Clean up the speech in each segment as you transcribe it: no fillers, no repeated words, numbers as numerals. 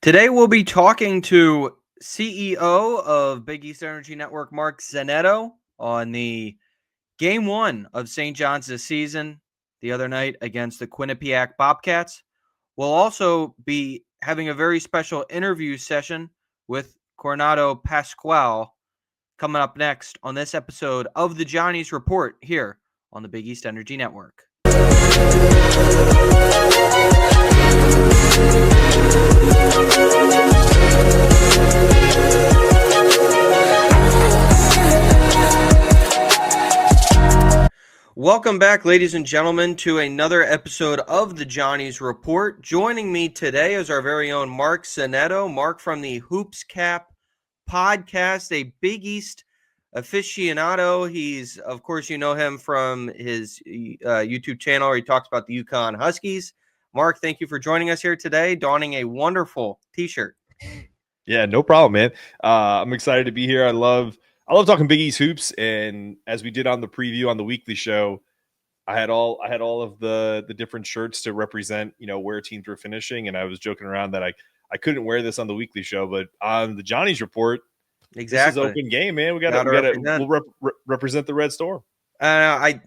Today we'll be talking to CEO of Big East Energy Network, Mark Zanetto, on the game one of St. John's this season, the other night against the Quinnipiac Bobcats. We'll also be having a very special interview session with Conrad Pascual coming up next on this episode of the Johnny's Report here on the Big East Energy Network. Welcome back, ladies and gentlemen, to another episode of the Johnny's Report. Joining me today is our very own Mark Zanetto. Mark from the Hoops Cap podcast, a Big East aficionado. He's, of course, you know him from his YouTube channel where he talks about the UConn Huskies. Mark, thank you for joining us here today, donning a wonderful t-shirt. Yeah, no problem, man. I'm excited to be here. I love talking Big East hoops, and as we did on the preview on the weekly show, I had all of the different shirts to represent, where teams were finishing, and I was joking around that I couldn't wear this on the weekly show, but on the Johnny's Report, Exactly, this is open game, man. We'll represent the Red Storm. I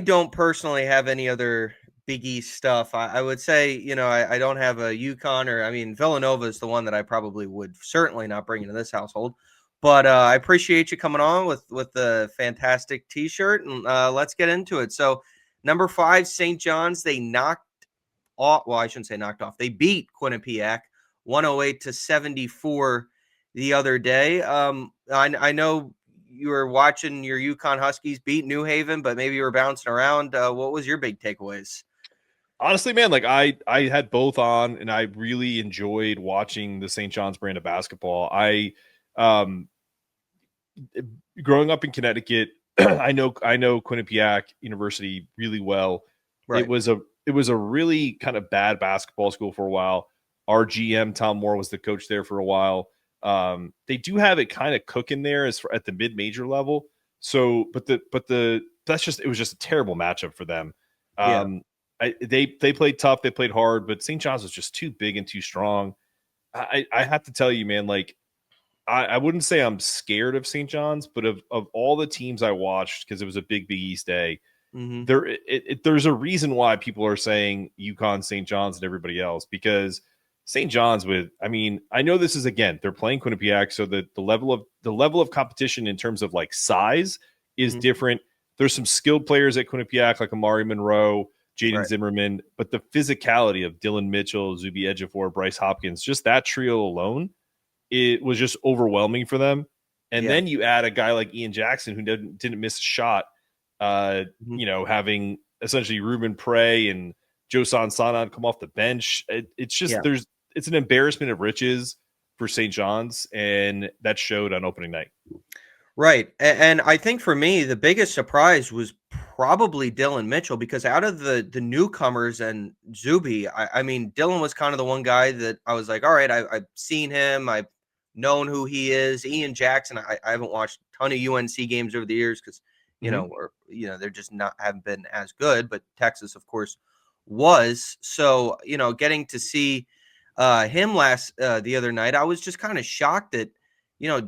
don't personally have any other Big East stuff. I would say, I don't have a UConn Villanova is the one that I probably would certainly not bring into this household. But I appreciate you coming on with the fantastic T-shirt, and let's get into it. So, number 5, St. John's, they knocked off. Well, I shouldn't say knocked off. They beat Quinnipiac 108-74 the other day. I know you were watching your UConn Huskies beat New Haven, but maybe you were bouncing around. What was your big takeaways? Honestly, man, like I had both on, and I really enjoyed watching the St. John's brand of basketball. Growing up in Connecticut, I know Quinnipiac University really well. Right. It was a really kind of bad basketball school for a while. Our GM Tom Moore was the coach there for a while. They do have it kind of cooking there at the mid-major level. So, it was just a terrible matchup for them. They played tough, they played hard, but St. John's was just too big and too strong. I have to tell you, man, like I wouldn't say I'm scared of St. John's, but of all the teams I watched, because it was a big East day, there's a reason why people are saying UConn, St. John's, and everybody else, because St. John's I know this is, again, they're playing Quinnipiac, so the level of competition in terms of like size is different. There's some skilled players at Quinnipiac like Amari Monroe, Jaden Zimmerman, but the physicality of Dylan Mitchell, Zuby Ejiofor, Bryce Hopkins, just that trio alone, it was just overwhelming for them. And then you add a guy like Ian Jackson, who didn't miss a shot, having essentially Ruben Prey and Josan Sanan come off the bench. It's an embarrassment of riches for St. John's, and that showed on opening night. Right. And I think for me, the biggest surprise was probably Dylan Mitchell, because out of the newcomers and Zuby, Dylan was kind of the one guy that I was like, all right, I've seen him. I've known who he is. Ian Jackson, I haven't watched a ton of UNC games over the years because, they're just haven't been as good. But Texas, of course, was. So, getting to see him the other night, I was just kind of shocked at,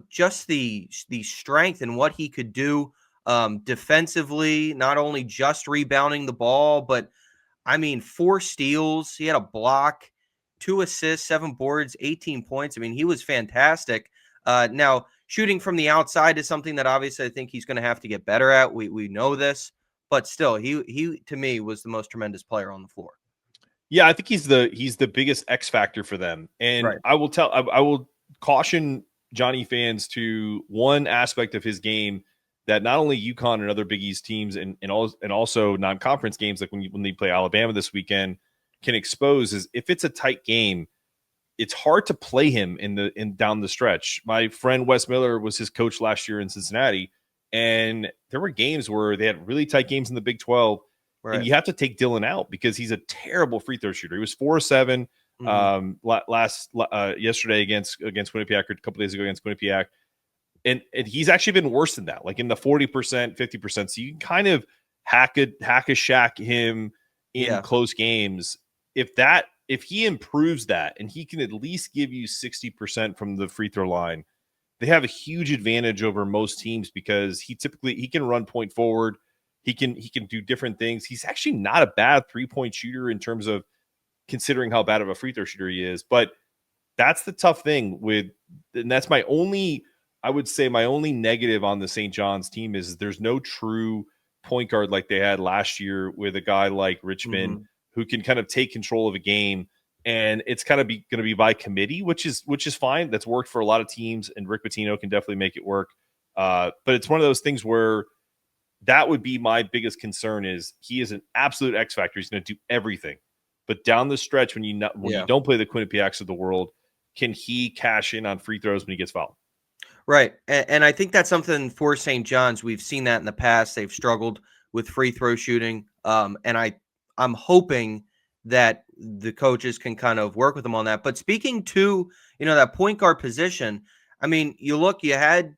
just the strength and what he could do defensively, not only just rebounding the ball, but 4 steals. He had a block, 2 assists, 7 boards, 18 points. He was fantastic. Now, shooting from the outside is something that obviously I think he's going to have to get better at. We know this, but still, he to me was the most tremendous player on the floor. Yeah, I think he's the biggest X factor for them. And I will caution Johnny fans to one aspect of his game that not only UConn and other Big East teams and also non-conference games, like when they play Alabama this weekend, can expose, is if it's a tight game, it's hard to play him in down the stretch. My friend Wes Miller was his coach last year in Cincinnati, and there were games where they had really tight games in the Big 12, and you have to take Dylan out because he's a terrible free throw shooter. He was 4-7 yesterday against Quinnipiac, or a couple days ago against Quinnipiac. And he's actually been worse than that, like in the 40%, 50%. So you can kind of hack a shack him in close games. If that if he improves that and he can at least give you 60% from the free throw line, they have a huge advantage over most teams because he can run point forward. He can do different things. He's actually not a bad 3-point shooter in terms of considering how bad of a free throw shooter he is. But that's the tough thing and that's my only negative on the St. John's team is there's no true point guard like they had last year with a guy like Richmond who can kind of take control of a game. And it's kind of going to be by committee, which is fine. That's worked for a lot of teams, and Rick Pitino can definitely make it work. But it's one of those things where that would be my biggest concern is he is an absolute X factor. He's going to do everything. But down the stretch, when you don't play the Quinnipiacs of the world, can he cash in on free throws when he gets fouled? Right. And I think that's something for St. John's. We've seen that in the past. They've struggled with free throw shooting. And I'm hoping that the coaches can kind of work with them on that. But speaking to, that point guard position, I mean, you had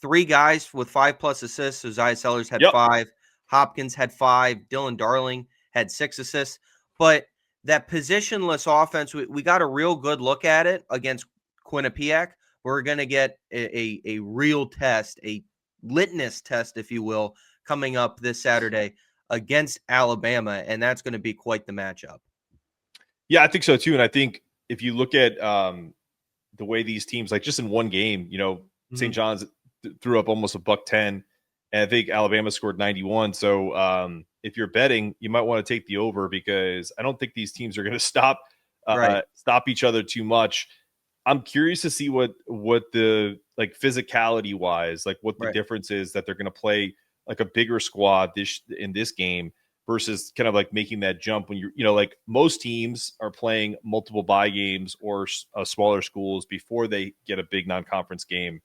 3 guys with 5+ assists. Isaiah Sellers had 5. Hopkins had 5. Dylan Darling had 6 assists. But that positionless offense, we got a real good look at it against Quinnipiac. We're going to get a real test, a litmus test, if you will, coming up this Saturday against Alabama, and that's going to be quite the matchup. Yeah, I think so too. And I think if you look at the way these teams, like just in one game, St. John's threw up almost $110, and I think Alabama scored 91. So if you're betting, you might want to take the over because I don't think these teams are going to stop each other too much. I'm curious to see what the physicality wise, what the difference is that they're going to play like a bigger squad in this game versus kind of making that jump when most teams are playing multiple bye games or smaller schools before they get a big non-conference game.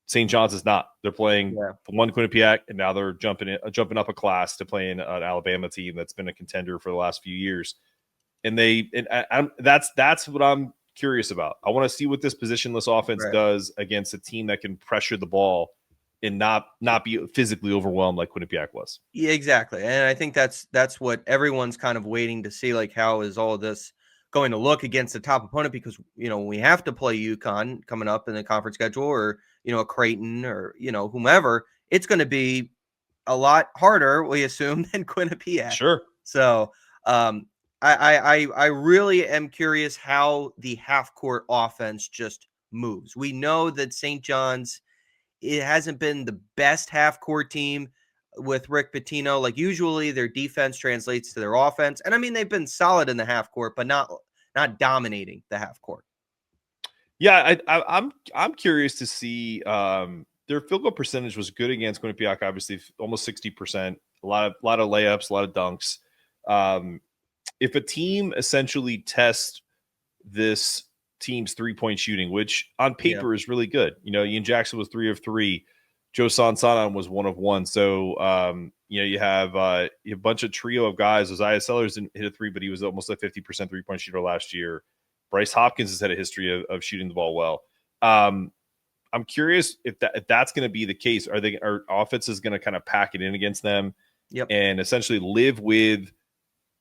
St. John's is not. They're playing one Quinnipiac, and now they're jumping up a class to play in an Alabama team that's been a contender for the last few years. And that's what I'm curious about. I want to see what this positionless offense does against a team that can pressure the ball and not be physically overwhelmed like Quinnipiac was. Yeah, exactly. And I think that's what everyone's kind of waiting to see, how is all of this going to look against the top opponent, because we have to play UConn coming up in the conference schedule, or a Creighton, or whomever. It's going to be a lot harder, we assume, than Quinnipiac. Sure. So I really am curious how the half court offense just moves. We know that St. John's, it hasn't been the best half court team with Rick Pitino. Usually their defense translates to their offense. And I mean, they've been solid in the half court, but not dominating the half court. Yeah, I'm curious to see their field goal percentage was good against Quinnipiac, obviously almost 60%, a lot of layups, a lot of dunks. If a team essentially tests this team's 3-point shooting, which on paper is really good. Ian Jackson was 3 of 3. Joe Sansanan was 1 of 1. So, you have a bunch of trio of guys. Isaiah Sellers didn't hit a 3, but he was almost a 50% 3-point shooter last year. Bryce Hopkins has had a history of shooting the ball well. I'm curious if that's going to be the case. Are offenses going to kind of pack it in against them and essentially live with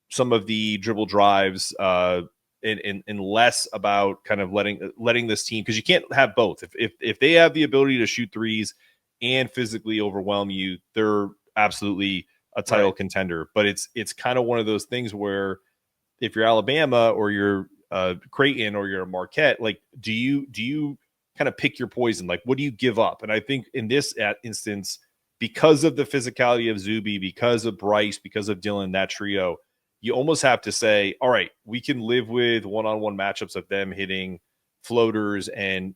some of the dribble drives and less about kind of letting this team, because you can't have both. If they have the ability to shoot threes and physically overwhelm you, they're absolutely a title contender. But it's kind of one of those things where if you're Alabama or you're Creighton or you're Marquette, do you kind of pick your poison? What do you give up? And I think in this instance, because of the physicality of Zuby, because of Bryce, because of Dylan, that trio, you almost have to say, all right, we can live with one-on-one matchups of them hitting floaters and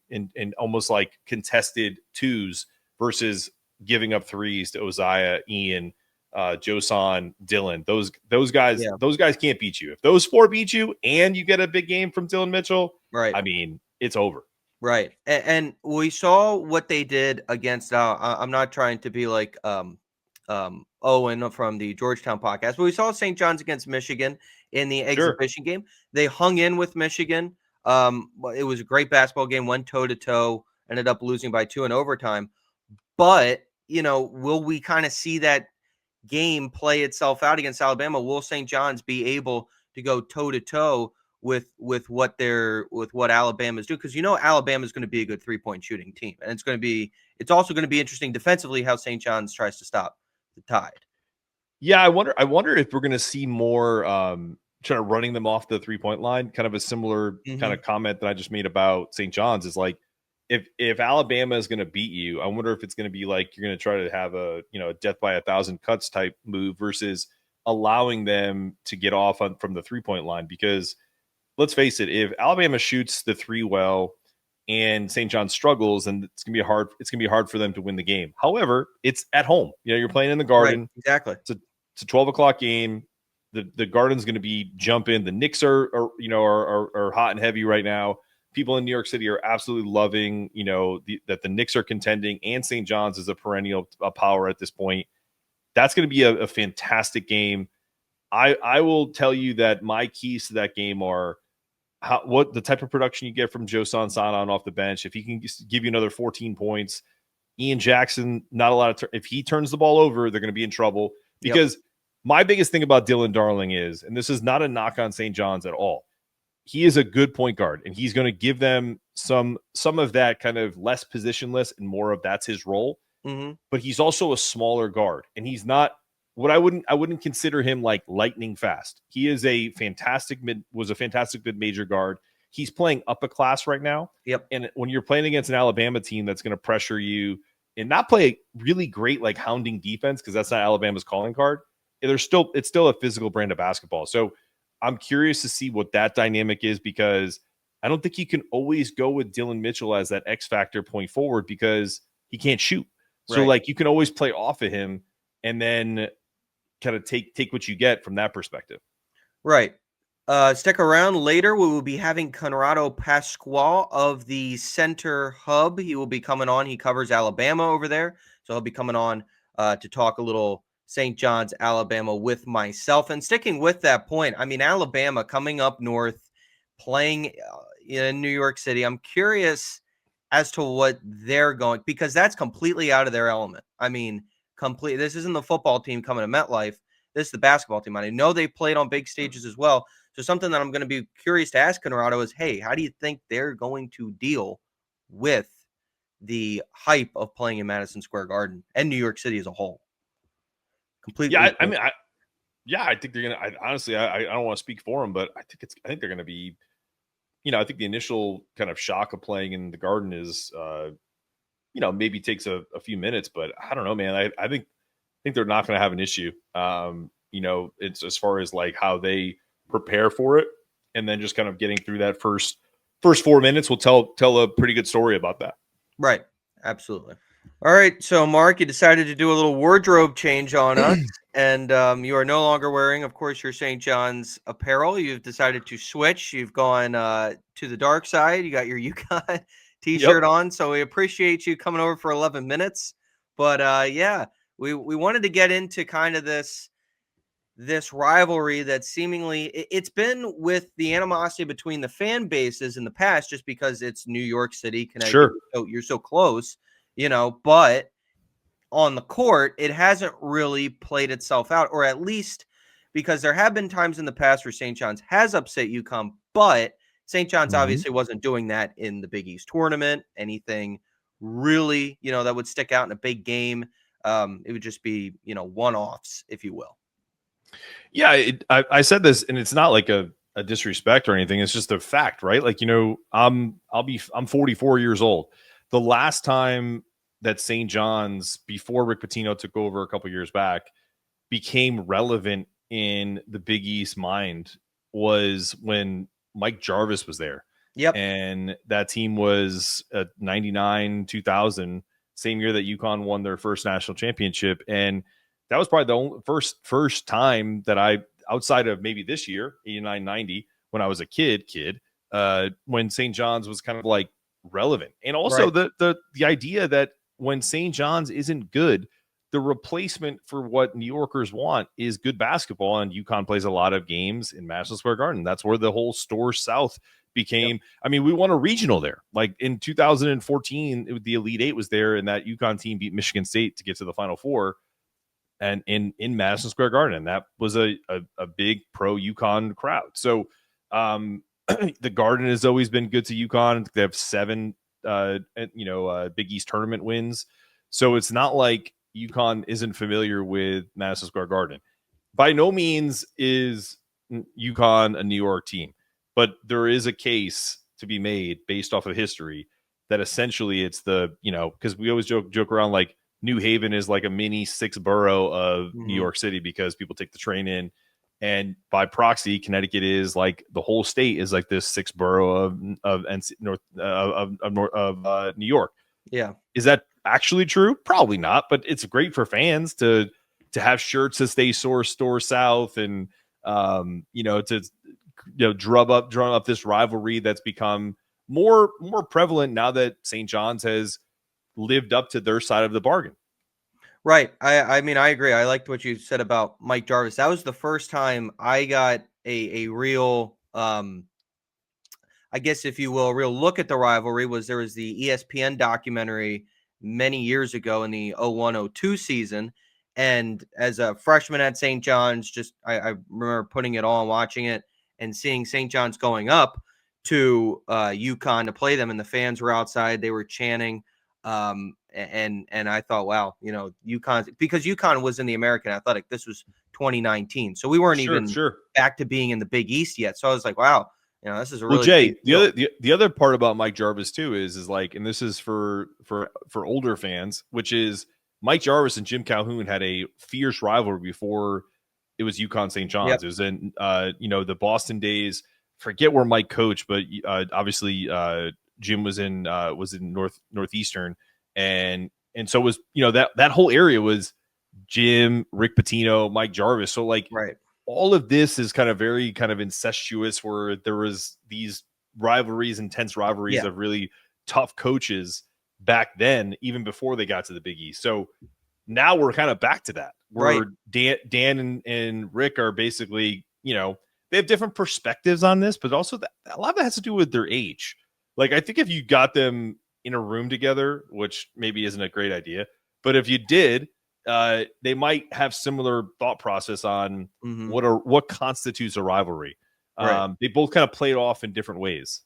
almost like contested twos versus giving up threes to Oziah, Ian, Josan, Dylan. Those guys can't beat you. If those 4 beat you and you get a big game from Dylan Mitchell, I mean, it's over. Right. And we saw what they did against, I'm not trying to be like Owen from the Georgetown podcast, but we saw St. John's against Michigan in the exhibition game. They hung in with Michigan. It was a great basketball game, went toe-to-toe, ended up losing by 2 in overtime. But, will we kind of see that game play itself out against Alabama? Will St. John's be able to go toe-to-toe with what Alabama's doing, because Alabama's going to be a good 3-point shooting team, and it's also going to be interesting defensively how St. John's tries to stop the Tide. Yeah, I wonder if we're going to see more trying to running them off the 3-point line. Kind of a similar kind of comment that I just made about St. John's is like, if Alabama is going to beat you, I wonder if it's going to be like you're going to try to have a death by 1,000 cuts type move versus allowing them to get off from the 3-point line. Because let's face it, if Alabama shoots the three well and St. John's struggles, and it's gonna be hard. It's gonna be hard for them to win the game. However, it's at home. You're playing in the Garden. Right, exactly. It's a 12 o'clock game. The Garden's going to be jumping. The Knicks are hot and heavy right now. People in New York City are absolutely loving that the Knicks are contending, and St. John's is a perennial power at this point. That's going to be a fantastic game. I will tell you that my keys to that game are what the type of production you get from Joe Sanan off the bench. If he can give you another 14 points, Ian Jackson, not a lot of if he turns the ball over, they're going to be in trouble. Because my biggest thing about Dylan Darling is, and this is not a knock on St. John's at all, he is a good point guard, and he's going to give them some of that kind of less positionless and more of that's his role. But he's also a smaller guard, and he's not what I wouldn't consider him like lightning fast. He is a fantastic mid-major guard. He's playing upper class right now. And when you're playing against an Alabama team that's going to pressure you and not play really great like hounding defense, because that's not Alabama's calling card, it's still a physical brand of basketball. So I'm curious to see what that dynamic is, because I don't think you can always go with Dylan Mitchell as that X factor point forward because he can't shoot. So like you can always play off of him and then kind of take what you get from that perspective. Right. Stick around. Later, we will be having Conrad Pascual of the Center Hub. He will be coming on. He covers Alabama over there. So he'll be coming on to talk a little St. John's, Alabama with myself. And sticking with that point, I mean, Alabama coming up north, playing in New York City. I'm curious as to what they're going, because that's completely out of their element. I mean, this isn't the football team coming to MetLife. This is the basketball team. I know they played on big stages as well. So something that I'm going to be curious to ask Conrado is, hey, how do you think they're going to deal with the hype of playing in Madison Square Garden and New York City as a whole? Completely. Yeah, I think they're going to. Honestly, I don't want to speak for them, but I think they're going to be. I think the initial kind of shock of playing in the Garden is, maybe takes a few minutes, but I don't know, man. I think they're not going to have an issue. It's as far as like how they prepare for it, and then just kind of getting through that first 4 minutes will tell a pretty good story about that. Right. Absolutely. All right. So Mark, you decided to do a little wardrobe change on us, and you are no longer wearing, of course, your St. John's apparel. You've decided to switch. You've gone to the dark side. You got your UConn t-shirt on. So we appreciate you coming over for 11 minutes. But we wanted to get into kind of this rivalry that seemingly it's been with the animosity between the fan bases in the past, just because it's New York City, Connecticut. Sure. So you're so close, but on the court, it hasn't really played itself out, or at least because there have been times in the past where St. John's has upset UConn, but St. John's obviously wasn't doing that in the Big East tournament. Anything really, that would stick out in a big game. It would just be, one-offs, if you will. Yeah, I said this, and it's not like a disrespect or anything. It's just a fact, right? Like, I'm 44 years old. The last time that St. John's, before Rick Pitino took over a couple years back, became relevant in the Big East mind was when Mike Jarvis was there. Yep. And that team was 99, 2000, same year that UConn won their first national championship. And that was probably the only first time that I, outside of maybe this year, 89, 90, when I was a kid, when St. John's was kind of like relevant. And also the idea that when St. John's isn't good, the replacement for what New Yorkers want is good basketball. And UConn plays a lot of games in Madison Square Garden. That's where the whole Store South became. Yep. I mean, we won a regional there. Like in 2014, the Elite Eight was there, and that UConn team beat Michigan State to get to the Final Four. And in Madison Square Garden, that was a big pro UConn crowd. So The Garden has always been good to UConn. They have 7, Big East tournament wins. So it's not like UConn isn't familiar with Madison Square Garden. By no means is UConn a New York team, but there is a case to be made based off of history that essentially it's because we always joke around like New Haven is like a mini 6th borough of New York City because people take the train in, and by proxy, Connecticut is like the whole state is like this 6th borough of New York. Yeah. Is that actually true? Probably not, but it's great for fans to have shirts that stay store south, and drum up this rivalry that's become more prevalent now that St. John's has lived up to their side of the bargain. Right. I mean, I agree. I liked what you said about Mike Jarvis. That was the first time I got a real I guess if you will, a real look at the rivalry. There was the ESPN documentary many years ago in the 01-02 season. And as a freshman at St. John's, I remember putting it on, watching it, and seeing St. John's going up to UConn to play them, and the fans were outside. They were chanting. And I thought, wow, UConn, because UConn was in the American Athletic. This was 2019. So we weren't even back to being in the Big East yet. So I was like, wow, this is a really Jay, the other part about Mike Jarvis too is like, and this is for older fans, which is Mike Jarvis and Jim Calhoun had a fierce rivalry before it was UConn St. John's. Yep. It was in the Boston days. Forget where Mike coached, but obviously Jim was in Northeastern, and so was that whole area was Jim, Rick Pitino, Mike Jarvis. So like right. All of this is kind of very kind of incestuous, where there was these rivalries, intense rivalries of really tough coaches back then, even before they got to the Big East. So now we're kind of back to that, where Dan and Rick are basically, they have different perspectives on this, but also a lot of that has to do with their age. Like, I think if you got them in a room together, which maybe isn't a great idea, but if you did, they might have similar thought process on what constitutes a rivalry. Right. They both kind of play it off in different ways.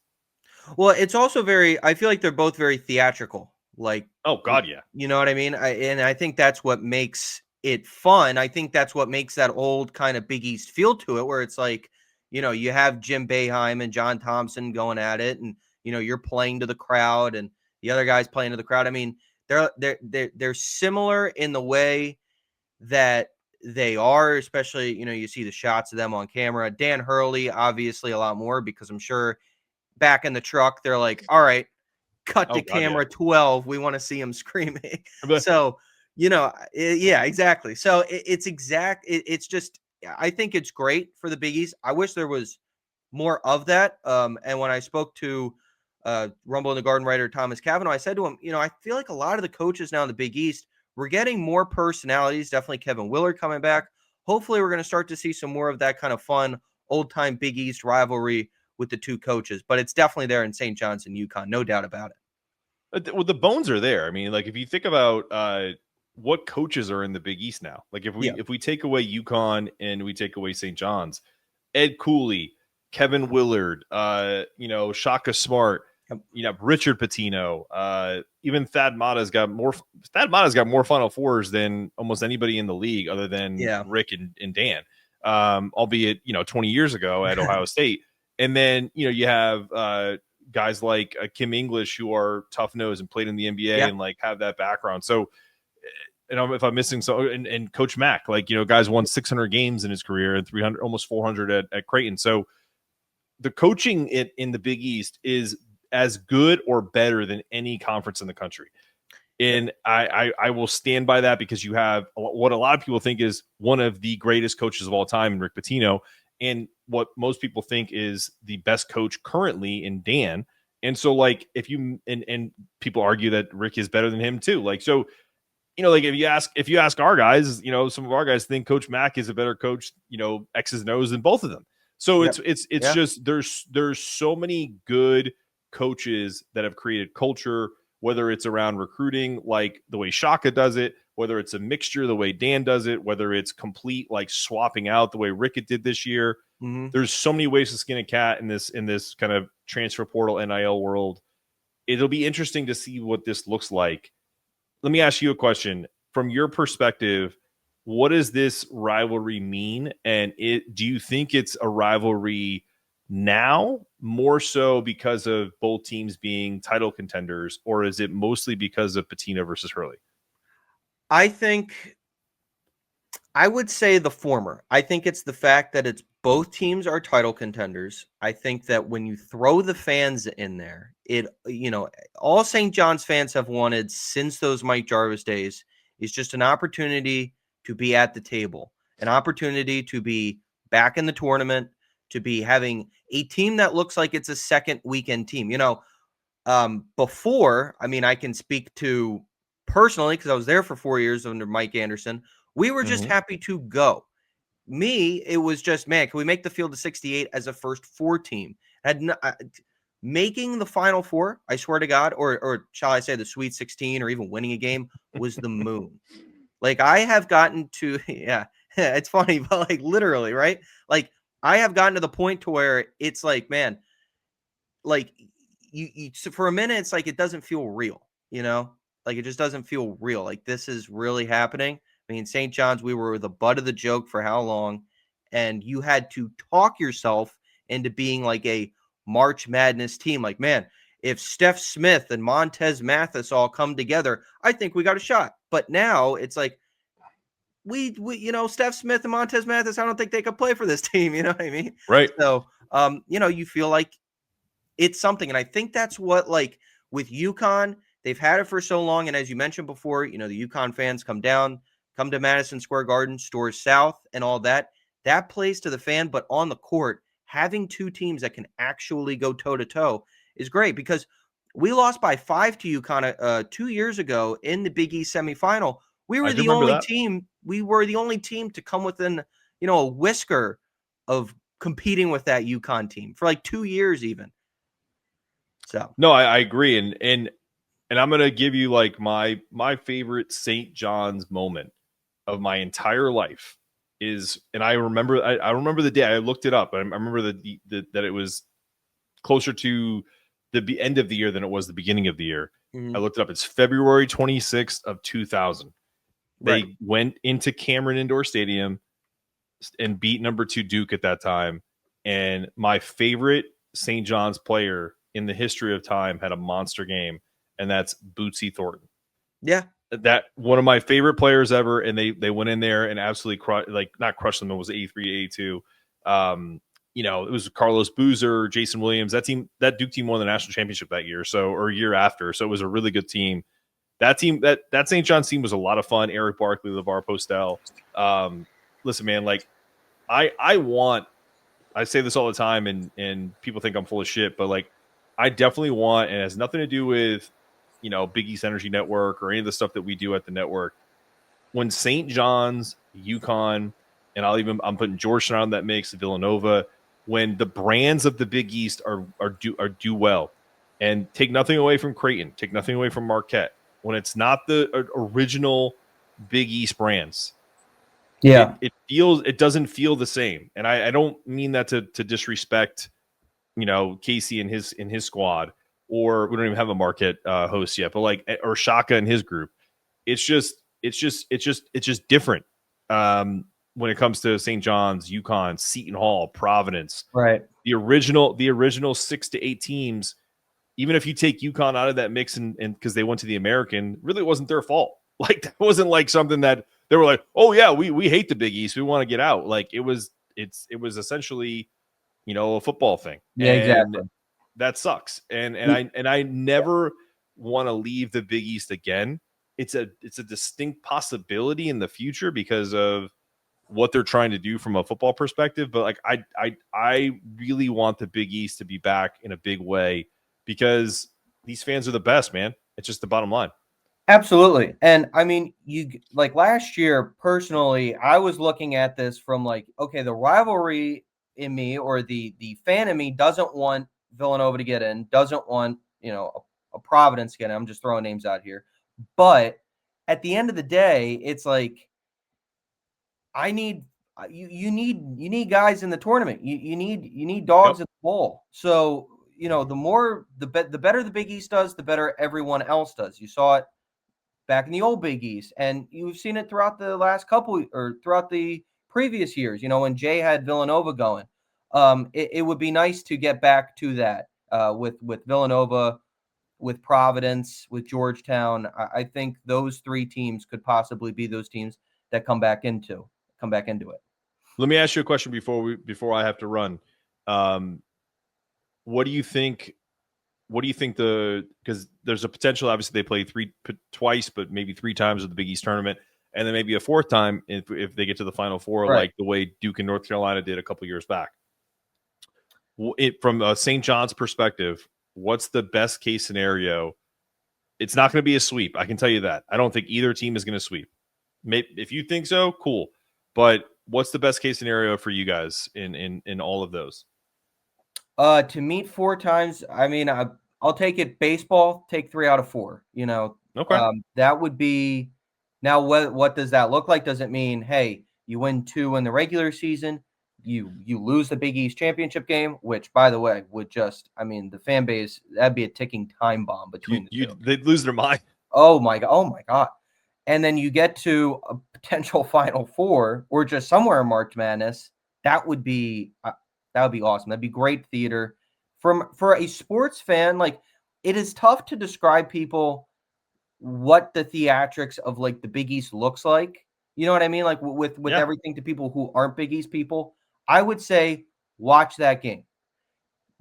Well, it's also I feel like they're both very theatrical. Like, oh God, yeah. You know what I mean? And I think that's what makes it fun. I think that's what makes that old kind of Big East feel to it, where it's like, you have Jim Boeheim and John Thompson going at it, and you're playing to the crowd, and the other guy's playing to the crowd. I mean, they're similar in the way that they are, especially, you see the shots of them on camera. Dan Hurley, obviously a lot more, because I'm sure back in the truck, they're like, all right, cut to camera 12. We want to see him screaming. So, yeah, exactly. So it's just, I think it's great for the Big East. I wish there was more of that. And when I spoke to Rumble in the Garden writer Thomas Cavanaugh, I said to him, I feel like a lot of the coaches now in the Big East, we're getting more personalities. Definitely Kevin Willard coming back. Hopefully we're going to start to see some more of that kind of fun old-time Big East rivalry with the two coaches. But it's definitely there in St. John's and UConn, no doubt about it. Well, the bones are there. I mean, like, if you think about what coaches are in the Big East now, like if we take away UConn and we take away St. John's, Ed Cooley, Kevin Willard, Shaka Smart, Richard Pitino, even Thad Matta's got more Final Fours than almost anybody in the league, other than Rick and Dan, albeit 20 years ago at Ohio State. And then you have guys like Kim English, who are tough nosed and played in the NBA and like have that background. So, if I'm missing and Coach Mack, like, guys won 600 games in his career and 300, almost 400 at Creighton. So the coaching in the Big East is as good or better than any conference in the country. And I will stand by that, because you have what a lot of people think is one of the greatest coaches of all time, Rick Pitino, and what most people think is the best coach currently in Dan. And so, like, if you and people argue that Rick is better than him too. Like, so, like, if you ask our guys, some of our guys think Coach Mack is a better coach, X's and O's than both of them. So it's just there's so many good coaches that have created culture, whether it's around recruiting, like the way Shaka does it, whether it's a mixture the way Dan does it, whether it's complete like swapping out the way Rickett did this year. Mhm. There's so many ways to skin a cat in this kind of transfer portal NIL world. It'll be interesting to see what this looks like. Let me ask you a question. From your perspective, what does this rivalry mean? And do you think it's a rivalry now more so because of both teams being title contenders, or is it mostly because of Pitino versus Hurley? I think I would say the former. I think it's the fact that it's both teams are title contenders. I think that when you throw the fans in there, all St. John's fans have wanted since those Mike Jarvis days is just an opportunity to be at the table, an opportunity to be back in the tournament, to be having a team that looks like it's a second weekend team. Before, I mean, I can speak to personally because I was there for 4 years under Mike Anderson. We were just happy to go. Me, it was just, man, can we make the field of 68 as a first four team? Making the Final Four, I swear to God, or shall I say the Sweet 16 or even winning a game was the moon. Like I have gotten to, yeah, it's funny, but like literally, right? Like I have gotten to the point to where it's like, man, like so for a minute, it's like it doesn't feel real, like it just doesn't feel real. Like this is really happening. I mean, St. John's, we were the butt of the joke for how long, and you had to talk yourself into being like a March Madness team. Like, man, if Steph Smith and Montez Mathis all come together, I think we got a shot. But now it's like we Steph Smith and Montez Mathis, I don't think they could play for this team. You know what I mean? Right. So, you feel like it's something. And I think that's what, like, with UConn, they've had it for so long. And as you mentioned before, the UConn fans come to Madison Square Garden, Stores South, and all that. That plays to the fan, but on the court, having two teams that can actually go toe to toe is great because we lost by 5 to UConn 2 years ago in the Big East semifinal. We I were do the remember only that. team. We were the only team to come within, a whisker of competing with that UConn team for like 2 years even. So No, I agree, and I'm gonna give you like my favorite St. John's moment of my entire life is, and I remember the day. I looked it up. I remember that it was closer to the end of the year than it was the beginning of the year. I looked it up. It's February 26th of 2000. right. They went into Cameron Indoor Stadium and beat number 2 Duke at that time. And my favorite St. John's player in the history of time had a monster game, and that's Bootsy Thornton. Yeah. That one of my favorite players ever, and they went in there and absolutely not crushed them. It was 83, 82. It was Carlos Boozer, Jason Williams. That Duke team won the national championship that year, or year after. So it was a really good team. That team, that St. John's team was a lot of fun. Eric Barkley, LeVar Postel. Listen, man, like I say this all the time, and people think I'm full of shit, but like I definitely want, and it has nothing to do with Big East Energy Network or any of the stuff that we do at the network. When St. John's, UConn, and I'm putting Georgetown on that mix, Villanova, when the brands of the Big East are do well, and take nothing away from Creighton, take nothing away from Marquette, when it's not the original Big East brands, Yeah. it doesn't feel the same. And I don't mean that to disrespect, Casey and his squad, or we don't even have a Marquette host yet, but like, or Shaka and his group. It's just different. When it comes to St. John's, UConn, Seton Hall, Providence, Right. the original 6 to 8 teams, even if you take UConn out of that mix and because they went to the American, really it wasn't their fault. Like that wasn't like something that they were like, oh yeah, we hate the Big East, we want to get out. Like it was essentially, a football thing. Yeah, And exactly. that sucks. And I never want to leave the Big East again. It's a distinct possibility in the future because of what they're trying to do from a football perspective. But like I really want the Big East to be back in a big way because these fans are the best, man. It's just the bottom line. Absolutely. And I mean, like last year, personally, I was looking at this from like, okay, the rivalry in me or the fan in me doesn't want Villanova to get in, doesn't want, a Providence to get in. I'm just throwing names out here. But at the end of the day, it's like I need you need guys in the tournament. You need dogs Yep. in the bowl. So the better the Big East does, the better everyone else does. You saw it back in the old Big East, and you've seen it throughout the last couple or throughout the previous years. When Jay had Villanova going, it would be nice to get back to that with Villanova, with Providence, with Georgetown. I think those three teams could possibly be those teams that come back into it. Let me ask you a question before I have to run. What do you think? What do you think because there's a potential, obviously they play twice, but maybe three times with the Big East tournament, and then maybe a fourth time if they get to the Final Four, right, like the way Duke and North Carolina did a couple years back. From a St. John's perspective, what's the best case scenario? It's not going to be a sweep. I can tell you that. I don't think either team is going to sweep. Maybe, if you think so, cool. But what's the best case scenario for you guys in all of those? To meet four times, I mean, I'll take it. Baseball, take 3 out of 4. Okay. That would be. Now, what does that look like? Does it mean, hey, you win 2 in the regular season, you lose the Big East championship game, which, by the way, would just, I mean, the fan base, that'd be a ticking time bomb between the two. They'd lose their mind. Oh my God. And then you get to a potential Final Four or just somewhere in March Madness. That would be awesome. That'd be great theater. For a sports fan, like, it is tough to describe people what the theatrics of like the Big East looks like. You know what I mean? Like with everything to people who aren't Big East people, I would say watch that game.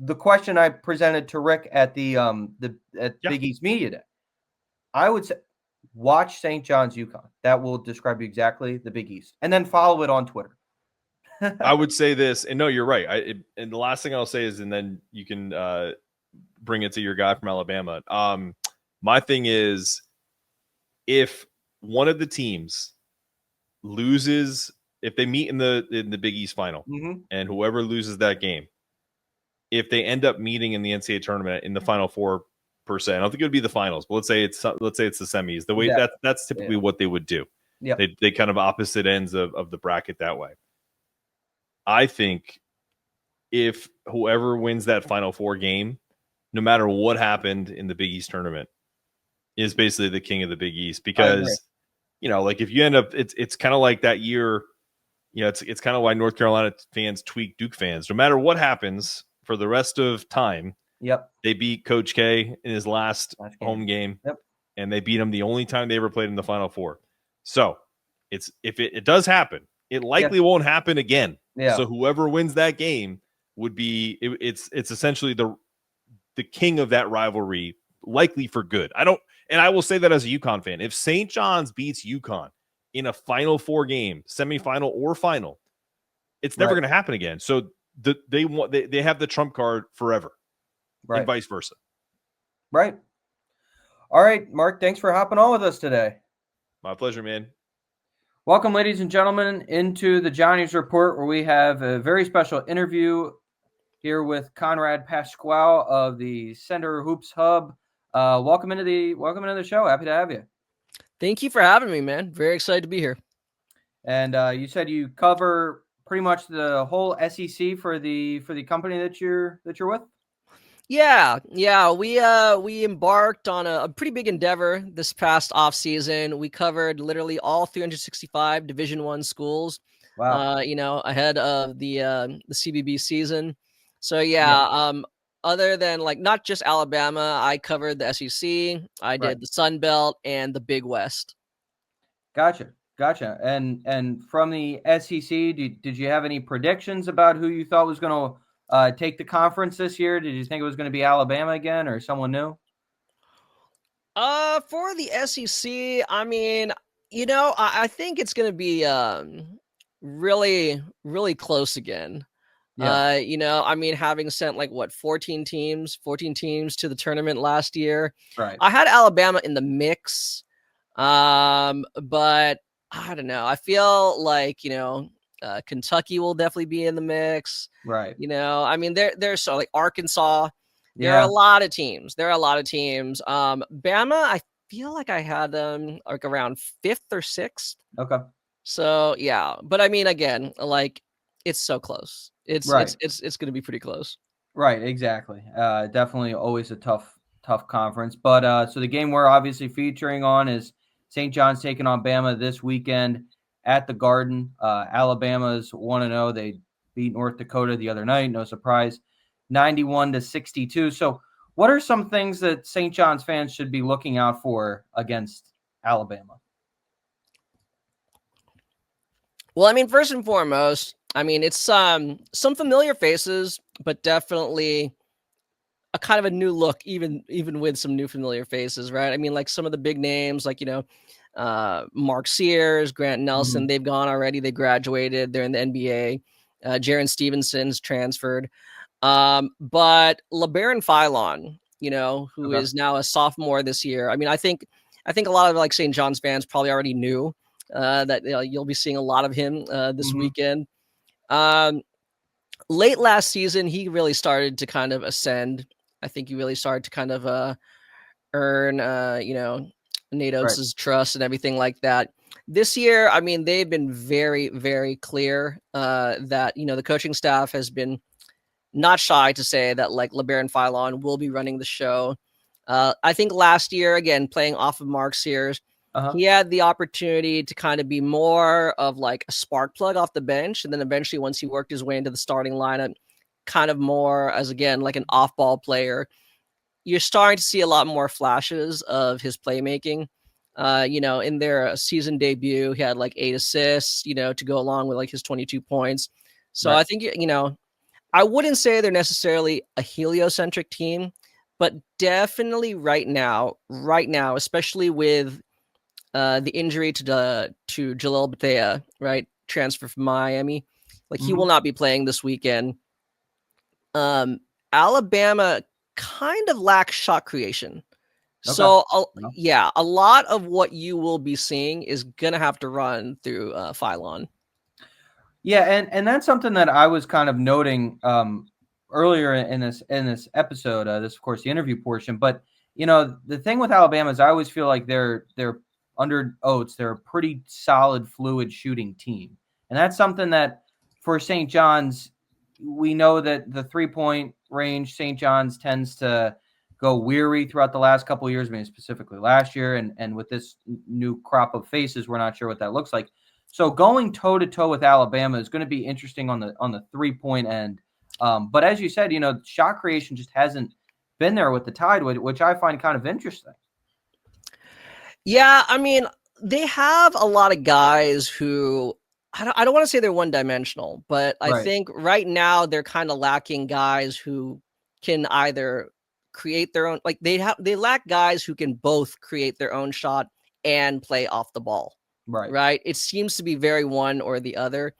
The question I presented to Rick at the Big East Media Day, I would say watch St. John's UConn. That will describe exactly the Big East, and then follow it on Twitter. I would say this, and no, you're right. And the last thing I'll say is, and then you can bring it to your guy from Alabama. My thing is, if one of the teams loses, if they meet in the Big East final, and whoever loses that game, if they end up meeting in the NCAA tournament in the Final Four per se, I don't think it would be the finals, but let's say it's the semis. The way that's typically what they would do. Yeah, they kind of opposite ends of the bracket that way. I think if whoever wins that Final Four game, no matter what happened in the Big East tournament, is basically the king of the Big East. Because, like if you end up, it's kind of like that year, it's kind of why North Carolina fans tweak Duke fans. No matter what happens for the rest of time, they beat Coach K in his last home game, and they beat him the only time they ever played in the Final Four. So if it does happen, it likely won't happen again. Yeah. So whoever wins that game would be it's essentially the king of that rivalry, likely for good. I will say that as a UConn fan, if St. John's beats UConn in a Final Four game, semifinal or final, it's never going to happen again. So they have the trump card forever, and vice versa. Right. All right, Mark. Thanks for hopping on with us today. My pleasure, man. Welcome, ladies and gentlemen, into the Johnny's Report, where we have a very special interview here with Conrad Pascual of the Center Hoops Hub. Welcome into the show. Happy to have you. Thank you for having me, man. Very excited to be here. And you said you cover pretty much the whole SEC for the company that you're with. Yeah. We embarked on a pretty big endeavor this past off season. We covered literally all 365 Division I schools. Wow. Ahead of the CBB season. So other than like not just Alabama, I covered the SEC. I did the Sun Belt and the Big West. Gotcha. And from the SEC, did you have any predictions about who you thought was going to take the conference this year? Did you think it was going to be Alabama again or someone new? For the SEC, I mean, I think it's going to be really, really close again. Yeah. I mean, having sent 14 teams to the tournament last year. Right. I had Alabama in the mix. But I don't know. I feel like, Kentucky will definitely be in the mix. Right. I mean, there's so like Arkansas. There are a lot of teams. Bama, I feel like I had them like around 5th or 6th. Okay. So yeah, but I mean, again, like it's so close. It's Right. going to be pretty close. Right, exactly. Definitely always a tough conference. But so the game we're obviously featuring on is St. John's taking on Bama this weekend at the Garden. Alabama's 1-0. They beat North Dakota the other night, no surprise, 91-62. So what are some things that St. John's fans should be looking out for against Alabama? Well, I mean, first and foremost, I mean, it's some familiar faces, but definitely a kind of a new look, even with some new familiar faces, right? I mean, like some of the big names, like Mark Sears, Grant Nelson, they've gone already. They graduated. They're in the NBA. Jaron Stevenson's transferred. But LeBaron Philon, who is now a sophomore this year. I mean, I think a lot of like St. John's fans probably already knew that you'll be seeing a lot of him this weekend. Late last season, he really started to kind of ascend. I think he really started to kind of earn, Nate Oates' trust and everything like that. This year, I mean, they've been very, very clear that, the coaching staff has been not shy to say that like LeBaron Philon will be running the show. I think last year, again, playing off of Mark Sears, he had the opportunity to kind of be more of like a spark plug off the bench. And then eventually, once he worked his way into the starting lineup, kind of more as, again, like an off ball player, you're starting to see a lot more flashes of his playmaking. In their season debut, he had like 8 assists, to go along with like his 22 points. So I think, I wouldn't say they're necessarily a heliocentric team, but definitely right now, especially with the injury to Jalil Bethea, right, transfer from Miami, like he will not be playing this weekend. Alabama kind of lacks shot creation. So a lot of what you will be seeing is gonna have to run through Philon. Yeah, and that's something that I was kind of noting earlier in this episode. This, of course, the interview portion. But the thing with Alabama is I always feel like they're under Oates. They're a pretty solid, fluid shooting team, and that's something that for St. John's, we know that the 3-point range St. John's tends to go weary throughout the last couple of years. I mean, specifically last year, and with this new crop of faces, we're not sure what that looks like. So going toe to toe with Alabama is going to be interesting on the 3-point end. But as you said, shot creation just hasn't been there with the Tide, which I find kind of interesting. Yeah, I mean, they have a lot of guys who I don't want to say they're one-dimensional, but I think right now they're kind of lacking guys who can either create their own, like they lack guys who can both create their own shot and play off the ball. Right. It seems to be very one or the other.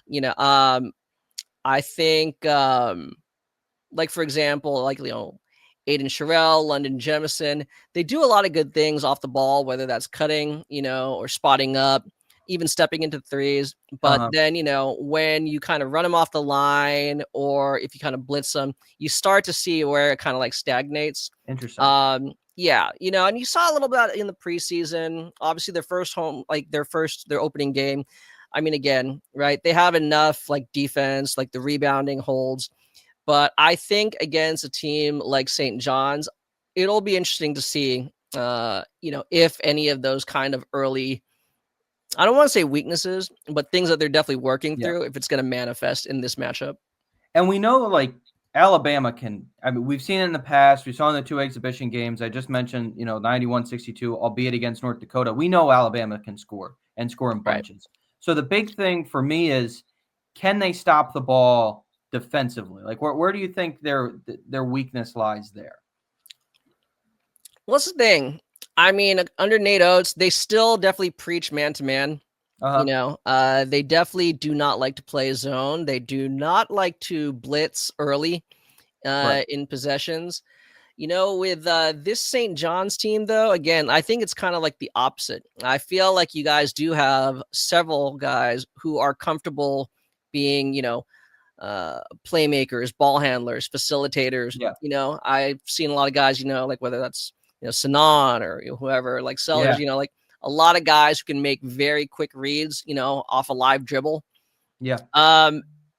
I think like for example, like Aiden Sherrill, London Jemison, they do a lot of good things off the ball, whether that's cutting, or spotting up, even stepping into threes. But then, when you kind of run them off the line or if you kind of blitz them, you start to see where it kind of like stagnates. Interesting. Yeah, and you saw a little bit in the preseason. Obviously, their opening game. I mean, again, right? They have enough like defense, like the rebounding holds. But I think against a team like St. John's, it'll be interesting to see, if any of those kind of early, I don't want to say weaknesses, but things that they're definitely working through, if it's going to manifest in this matchup. And we know like Alabama can, I mean, we've seen it in the past. We saw in the 2 exhibition games. I just mentioned, 91-62, albeit against North Dakota. We know Alabama can score and score in bunches. Right. So the big thing for me is, can they stop the ball defensively? Like where do you think their weakness lies there? What's the thing? I mean, under Nate Oates, they still definitely preach man-to-man. They definitely do not like to play zone. They do not like to blitz early in possessions. With this St. John's team, though, again, I think it's kind of like the opposite. I feel like you guys do have several guys who are comfortable being, playmakers, ball handlers, facilitators. Yeah. I've seen a lot of guys, like whether that's, Sanan or whoever, like Sellers, like a lot of guys who can make very quick reads, off a live dribble. Yeah.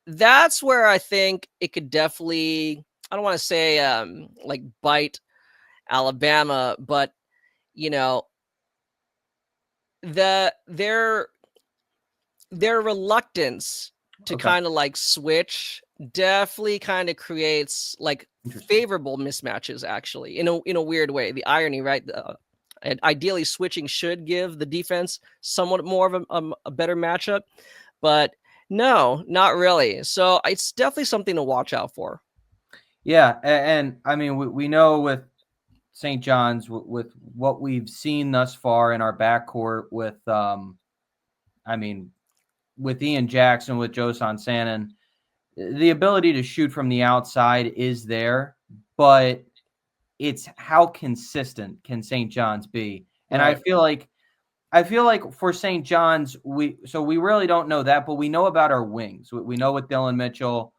That's where I think it could definitely, I don't want to say like bite Alabama, but their reluctance to kind of like switch definitely kind of creates like favorable mismatches, actually, in a weird way. The irony, right? And ideally switching should give the defense somewhat more of a better matchup, but no, not really. So it's definitely something to watch out for. Yeah, and I mean, we know with St. John's, with what we've seen thus far in our backcourt with, with Ian Jackson, with Josan Sannon, the ability to shoot from the outside is there, but it's how consistent can St. John's be? And right. I feel like for St. John's, we really don't know that, but we know about our wings. We know with Dylan Mitchell,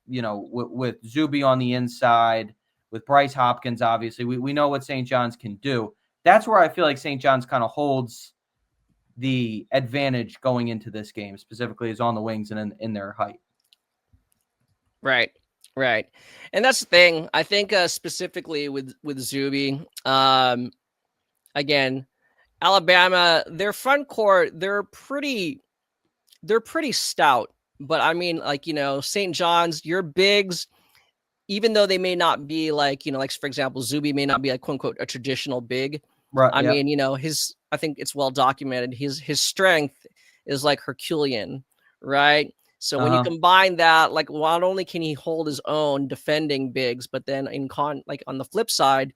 with Zuby on the inside, with Bryce Hopkins, obviously, we know what St. John's can do. That's where I feel like St. John's kind of holds the advantage going into this game, specifically is on the wings and in their height. Right. And that's the thing. I think specifically with Zuby, again, Alabama, their front court, they're pretty stout. But I mean, like, St. John's, your bigs, even though they may not be like, like, for example, Zuby may not be like, quote unquote, a traditional big. Right. I mean, I think it's well documented. His strength is like Herculean, right? So when you combine that, like, not only can he hold his own defending bigs, but then like on the flip side,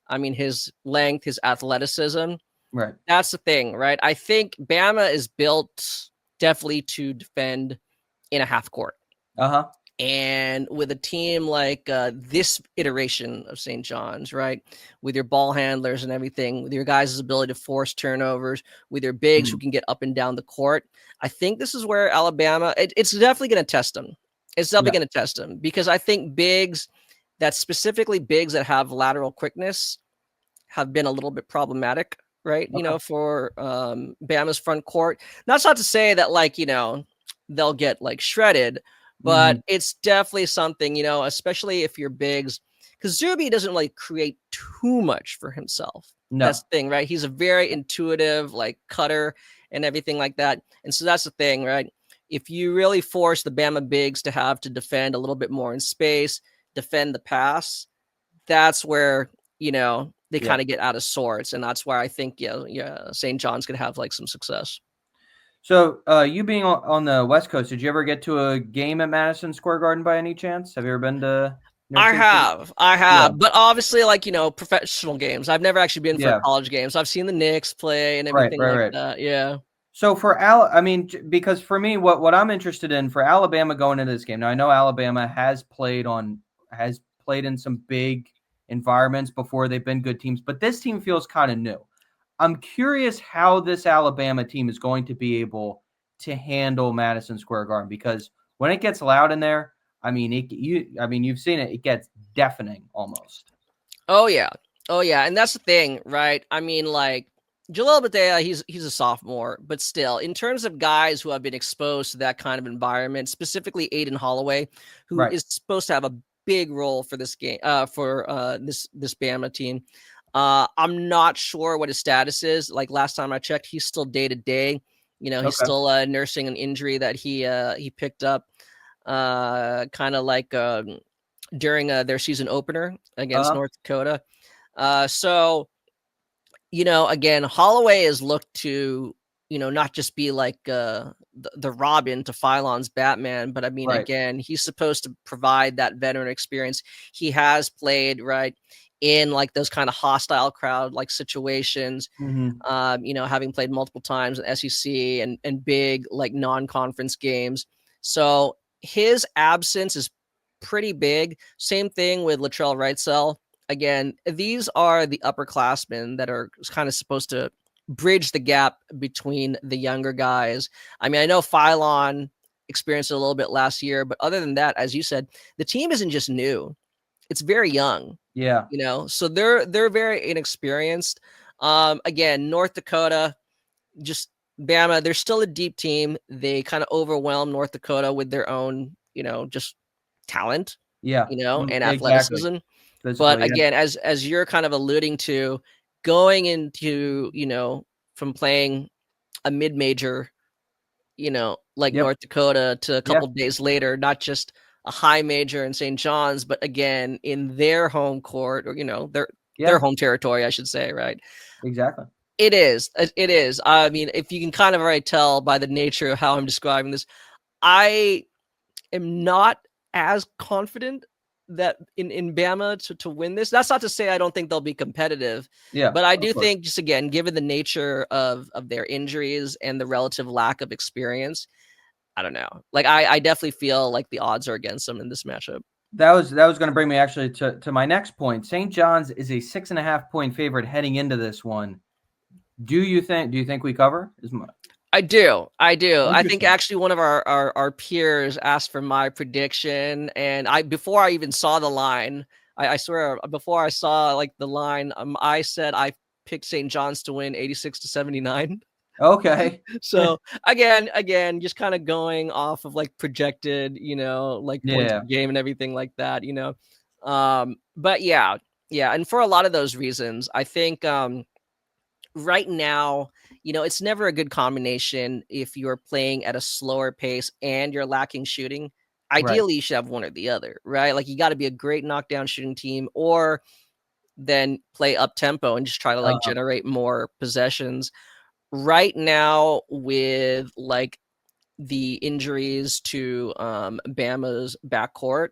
I mean, his length, his athleticism, right? That's the thing, right? I think Bama is built definitely to defend in a half court. And with a team like this iteration of St. John's, right, with your ball handlers and everything, with your guys' ability to force turnovers, with your bigs who can get up and down the court, I think this is where Alabama, it's definitely going to test them. It's definitely going to test them, because I think bigs, specifically bigs that have lateral quickness, have been a little bit problematic, right? For Bama's front court. That's not to say that, like, they'll get like shredded, but it's definitely something, especially if you're bigs, because Zuby doesn't like create too much for himself. No. That's the thing, right? He's a very intuitive, like, cutter and everything like that. And so that's the thing, right? If you really force the Bama bigs to have to defend a little bit more in space, defend the pass, that's where, they kind of get out of sorts. And that's where I think, St. John's going to have like some success. So you being on the West Coast, did you ever get to a game at Madison Square Garden by any chance? Have you ever been to I have. Yeah. But obviously, like, professional games. I've never actually been for college games. I've seen the Knicks play and everything that. Yeah. So for because for me, what I'm interested in for Alabama going into this game, now I know Alabama has played in some big environments before. They've been good teams, but this team feels kind of new. I'm curious how this Alabama team is going to be able to handle Madison Square Garden, because when it gets loud in there, I mean, you've seen it. It gets deafening almost. Oh yeah, and that's the thing, right? I mean, like, Jalil Badea, he's a sophomore, but still, in terms of guys who have been exposed to that kind of environment, specifically Aiden Holloway, who is supposed to have a big role for this game, for this Bama team. I'm not sure what his status is. Like, last time I checked, he's still day to day. He's still nursing an injury that he picked up, kind of like during their season opener against North Dakota. So, again, Holloway is looked to, not just be like the Robin to Phylon's Batman, but I mean, again, he's supposed to provide that veteran experience. He has played in like those kind of hostile crowd like situations, having played multiple times in SEC and big like non-conference games. So his absence is pretty big. Same thing with Latrell Wrightsell. Again, these are the upperclassmen that are kind of supposed to bridge the gap between the younger guys. I mean, I know Phylon experienced it a little bit last year, but other than that, as you said, the team isn't just new. It's very young. Yeah. So they're very inexperienced. Again, North Dakota, just Bama, they're still a deep team. They kind of overwhelm North Dakota with their own, just talent, Yeah, and exactly. athleticism. But Physically, yeah. again, as you're kind of alluding to, going into, from playing a mid-major, like Yep. North Dakota, to a Yeah. couple days later, not just a high major in St. John's, but again in their home court, or their Yeah. home territory, I should say, right? Exactly. It is. It is. I mean, if you can kind of already tell by the nature of how I'm describing this, I am not as confident that in Bama to win this. That's not to say I don't think they'll be competitive, Yeah. but I Of do course. think, just again, given the nature of their injuries and the relative lack of experience, I don't know. Like I definitely feel like the odds are against them in this matchup. That was going to bring me actually to my next point. St. John's is a 6.5-point favorite heading into this one. Do you think we cover? I do. I think Interesting. actually one of our peers asked for my prediction, and before I even saw the line, I swear, before I saw like the line, I said I picked St. John's to win 86-79. Okay. So again, just kind of going off of like projected, like points Yeah. per game and everything like that, But yeah, and for a lot of those reasons, I think right now, it's never a good combination if you're playing at a slower pace and you're lacking shooting. Right. Ideally, you should have one or the other, right? Like you got to be a great knockdown shooting team, or then play up tempo and just try to like generate more possessions. Right now, with like the injuries to Bama's backcourt,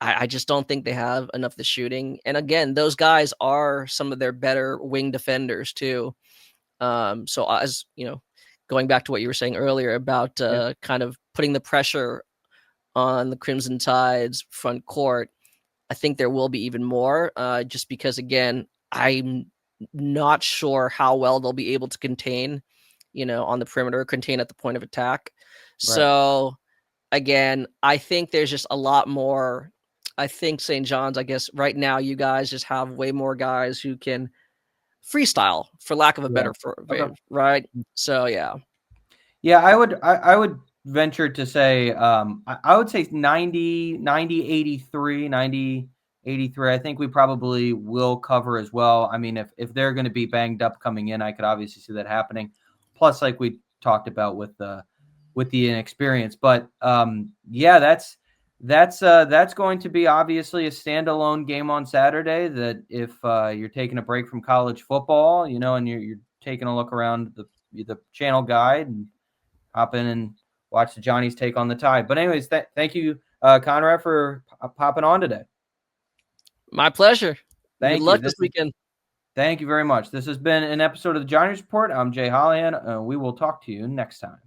I just don't think they have enough of the shooting. And again, those guys are some of their better wing defenders too. So as going back to what you were saying earlier about kind of putting the pressure on the Crimson Tide's front court, I think there will be even more, just because, again, I'm not sure how well they'll be able to contain, on the perimeter, contain at the point of attack. Right. So again, I think there's just a lot more. I think St. John's, I guess right now you guys just have way more guys who can freestyle, for lack of a better Okay. right? So yeah. Yeah, I would venture to say I would say 90 83 90 83. I think we probably will cover as well. I mean, if they're going to be banged up coming in, I could obviously see that happening. Plus, like we talked about with the inexperience, but yeah, that's going to be obviously a standalone game on Saturday. That if you're taking a break from college football, and you're taking a look around the channel guide and hop in and watch the Johnny's take on the Tide. But anyways, thank you, Conrad, for popping on today. My pleasure. Thank Good you. luck this weekend. Thank you very much. This has been an episode of the Johnny's Report. I'm Jay Holahan. We will talk to you next time.